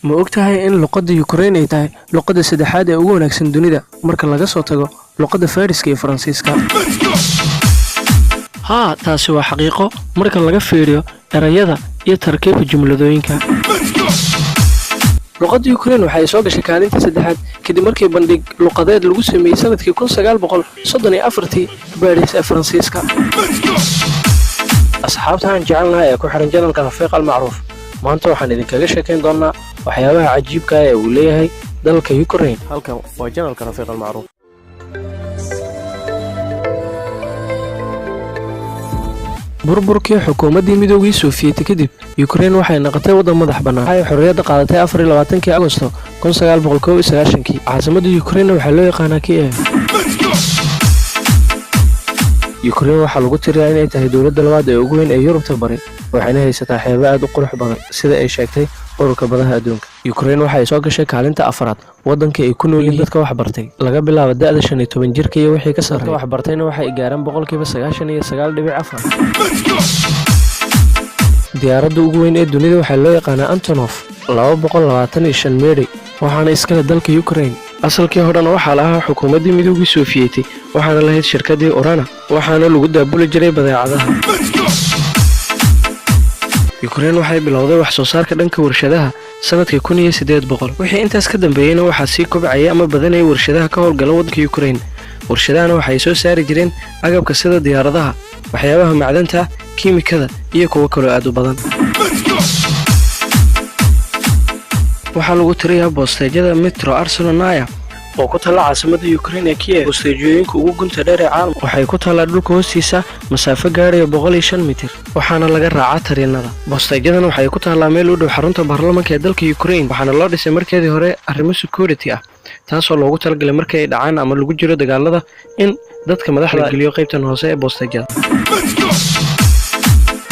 Ma ogtahay in luqadda Ukraine ay tahay luqadda saddexaad ee ugu wanaagsan dunida marka laga soo tago luqadda Faariska iyo Faransiiska? Haa, taasi waa xaqiiqo marka laga fiiriyo erayada iyo tarkiibka jumladooyinka. luqadda Ukraine waxay soo gashay kaalinta saddexaad kadib markii bandhig luqadeed lagu sameeyay sanadkii 1934 Paris ee Faransiiska. asxaabtaan jecelnahay ee ku xiran channelka Rafiiq Al-Macruuf. maanta waxaan idinkaga sheekayn doonaa waxyaabaha cajiibka ah ee uu leeyahay dalka Ukraine. halkan waa channelka Rafiiq Al-Macruuf. burburkii xukuumaddii Midowgii Soviyeeti kadib Ukraine waxay noqotay waddan madax bannaan. waxay xorriyadda qaadatay 24 Agoosto 1991. caasimadda Ukraine waxaa loo yaqaanaa Kiev. Ukraine waxaa lagu tiriyaa inay tahay dowladda labaad ee ugu weyn ee Yurubta Bari, waxayna haysataa xeebo aad u qurux badan sida ay sheegtay ururka badaha adduunka. Ukraine waxay soo gashay kaalinta afraad waddanka ay ku nool yihiin dadka wax bartay laga bilaabo da'da 15 jirka iyo wixii ka sarreeya. wax bartayna waxay gaaraan 99.4%. diyaaradda ugu weyn ee dunida waxaa loo yaqaanaa Antonov 225 meeri, waxaana iskale dalka Ukraine. asalkii horena waxaa lahaa xukuumaddii Midowgii Soviyeeti, waxaana lahayd shirkaddii Orana, waxaana lagu daabuli jiray badeecadaha. Ukraine waxay bilowday wax soo saarka dhanka warshadaha sanadkii 1800. wixii intaas ka dambeeyayna waxaa sii kobcayay ama badanayay warshadaha ka howlgala waddanka Ukraine. warshadahana waxay soo saari jireen agabka sida diyaaradaha, waxyaabaha macdanta, kiimikada iyo kuwo kaloo aad u badan. waxaa lagu tiriyaa boosteejyada Metro Arsenalnaya oo ku taalla caasimadda Ukraine ee Kiev. boosteejyooyinka ugu gunta dheer ee caalamka waxay ku taallaa dhulka hoostiisa masaafo gaaraya 105 mitir, waxaana laga raacaa tareenada. boosteejyadan waxay ku taallaa meel u dhow xarunta baarlamaanka ee dalka Ukraine, waxaana loo dhisay markeedii hore arrimo security ah, taasoo loogu talagalay markii ay dhacaan ama lagu jiro dagaalada in dadka madaxda geliyo qaybtan hoose ee boosteejyada.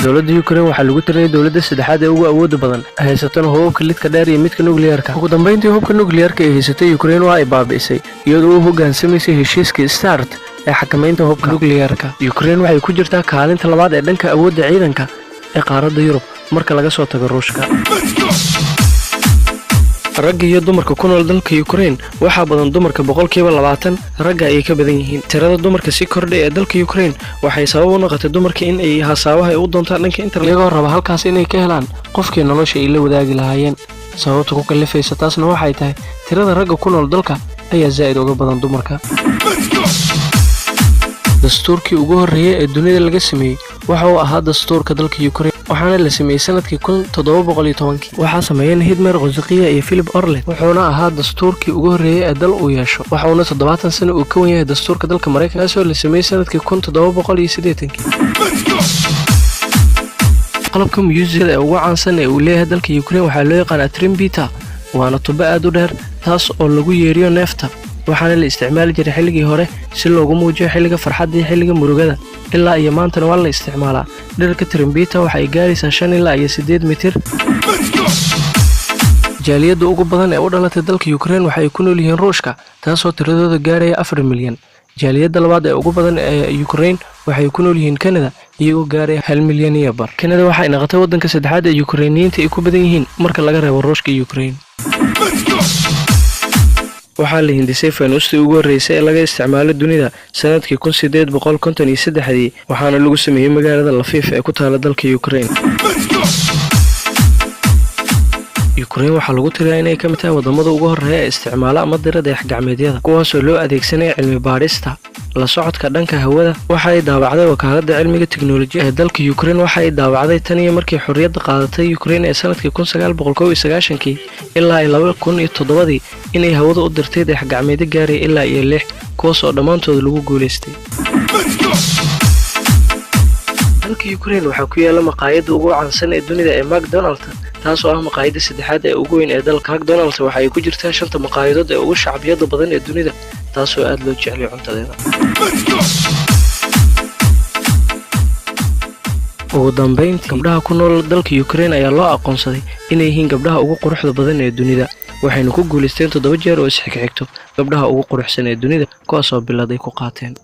dowladda Ukraine waxaa lagu tiriyay dowladda saddexaad ee ugu awoodda badan, haysatana hubabka lidka dheer iyo midka nukliyeerka. ugu dambeyntii hubka nukliyeerka ay haysatay Ukraine waa ay baabi'isay iyadoo u hogaansamaysay heshiiskii START ee xakamaynta hubka nukliyeerka. Ukraine waxay ku jirtaa kaalinta labaad ee dhanka awoodda ciidanka ee qaaradda Yurub marka laga soo tago Ruushka. ragga iyo dumarka ku nool dalka Ukraine waxaa badan dumarka 20%, ragga ay ka badan yihiin. tirada dumarka si kordhay ee dalka Ukraine waxay sabab u noqotay dumarka in ay hasaabaha ay u doontaan dhanka internet, iyagoo raba halkaas inay ka helaan qofkii nolosha ay la wadaagi lahaayeen. sababta ku kalifaysa taasna waxay tahay tirada ragga ku nool dalka ayaa zaa'id uga badan dumarka. dastuurkii ugu horreeyay ee dunida laga sameeyay waxa uu ahaa dastuurka dalka Ukraine, waxaana la sameeyay sanadkii 1710. waxaa sameeyeen Hidmer Qozaqiya iyo Philip Orlet, wuxuuna ahaa dastuurkii ugu horreeyay ee dal uu yeesho. waxauna 70 sano uu ka wan yahay dastuurka dalka Mareykanka, kaasoo la sameeyay sanadkii 1780. qalabka muusika ee ugu caansan ee uu leeyahay dalka Ukraine waxaa loo yaqaanaa trumpeta, waana tubo aad u dheer taas oo lagu yeeriyo neefta, waxaana la isticmaali jiray xilligii hore si loogu muujiyo xilliga farxadda iyo xilliga murugada. ilaa iyo maantana waa la isticmaalaa. dhererka trumpeta waxay gaaraysaa 5 ilaa 8 mitir. jaaliyadda ugu badan ee u dhalatay dalka Ukraine waxay ku nool yihiin Ruushka, taasoo tiradooda gaaraya 4 milyan. jaaliyadda labaad ee ugu badan ee Ukraine waxay ku nool yihiin Canada, iyagoo gaaraya 1 milyan iyo bar. Canada waxay noqotay waddanka saddexaad ee Ukrainiyiinta ay ku badan yihiin marka laga reebo Ruushka iyo Ukraine. waxaa la hindisay faanuustii ugu horreysay ee laga isticmaalo dunida sanadkii 1853, waxaana lagu sameeyay magaalada Lviv ee ku taala dalka Ukraine. Ukraine waxaa lagu tiriyaa inay ka mid tahay wadamada ugu horreeya ee isticmaala ama dira dayax-gacmeedyada, kuwaasoo loo adeegsanaya cilmi baadhista, la socodka dhanka hawada. waxa ay daawacday wakaaladda cilmiga tiknoolajiyadda ee dalka Ukraine. waxa ay daawacday tan iyo markii xorriyadda qaadatay Ukraine ee sanadkii 1991 ilaa 2007 inay hawada u dirtay dayax-gacmeedyo gaaraya ilaa 6, kuwaas oo dhammaantood lagu guuleystay. dalka Ukraine waxaa ku yaala maqaayadda ugu caansan ee dunida ee McDonald's, taasoo ah maqaayadda saddexaad ee ugu weyn ee dalka. McDonald's waxa ay ku jirtaa 5 maqaayadood ee ugu shacbiyada badan ee dunida, taasoo aad loo jecel yahay cuntadeeda. ugu dambeyntii, gabdhaha ku nool dalka Ukraine ayaa loo aqoonsaday inay yihiin gabdhaha ugu quruxda badan ee dunida, waxayna ku guuleysteen 7 jeer oo isxigxigto gabdhaha ugu quruxsan ee dunida, kuwaasoo biladay ku qaateen.